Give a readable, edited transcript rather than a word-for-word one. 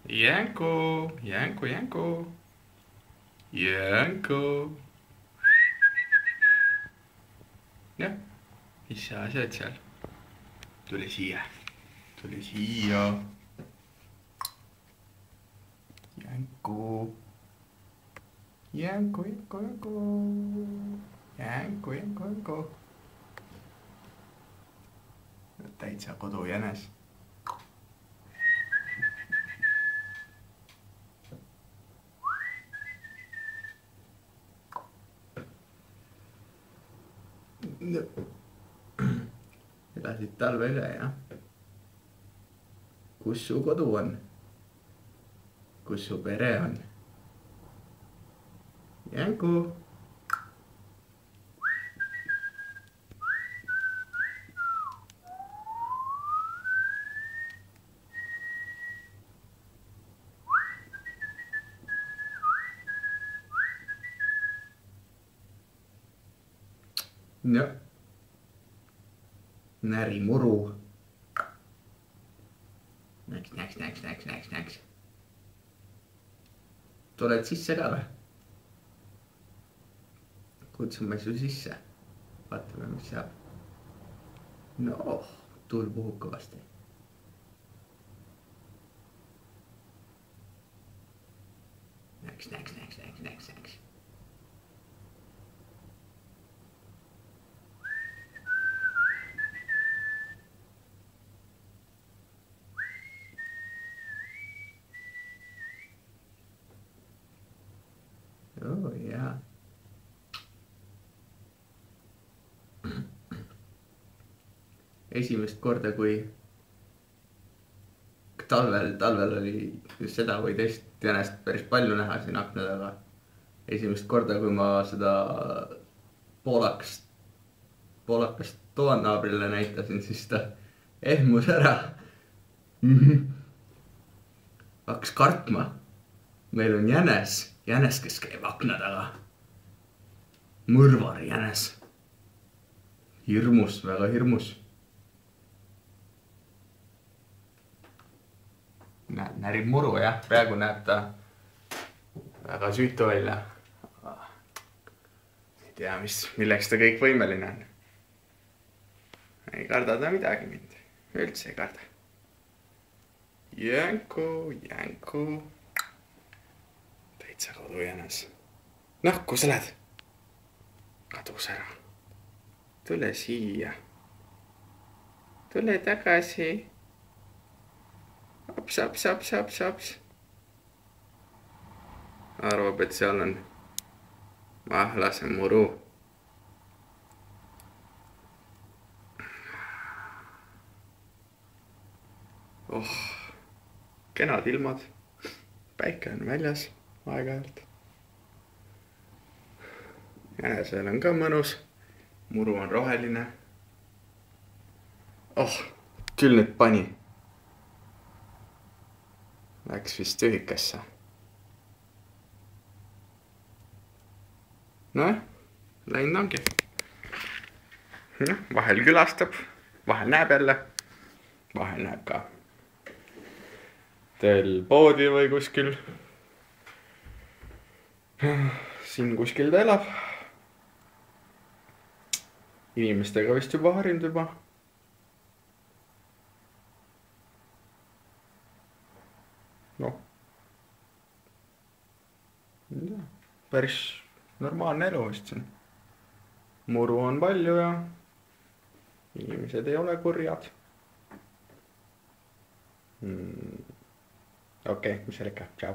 Janko, Janko, Janko, Janko. Jah, mis sa asjad seal? Tule siia, tule siia. Janko, Janko, Janko, Janko, Janko, Janko, Janko. Täitsa kodujänes. No. Elasid talve üle, jah? Kus su kodu on? Kus su pere on? Janku. No. Närimuru. Näks. Tuled sisse ka või? Kutsume su sisse. Vaatame, mis saab. No, tuul puhub kõvasti. Näks. Oh jaa. Esimest korda, kui talvel oli just seda või teist jänest päris palju näha siin akna taga. Esimest korda, kui ma seda poolakast toanaabrile näitasin, siis ta ehmus ära. Hakkas kartma. Meil on jänes, kes käib akna taga. Mõrvar jänes. Hirmus, väga hirmus. Närib muru, jah. Praegu näeb ta väga süütu välja. Ei tea, milleks ta kõik võimeline on. Ei karda ta midagi mind. Üldse ei karda. Janko. Täitsa kodujänes. Noh, kus sa lähed? Kadus ära. Tule siia. Tule tagasi. Aps. Arvab, et seal on mahlase muru. Oh, kenad ilmad. Päike on väljas aeg-ajalt. Jänesel on ka mõnus. Muru on roheline. Oh, küll nüüd pani. Läks vist tühikasse. Noh, läinud ongi. Vahel külastab, vahel näeb jälle. Vahel näeb ka teel poodi või kuskil. Siin kuskil ta elab. Inimestega vist juba harinud juba. Noh. Päris normaalne elu vist siin. Muru on palju ja inimesed ei ole kurjad. Okei, mis seal ikka, tšau.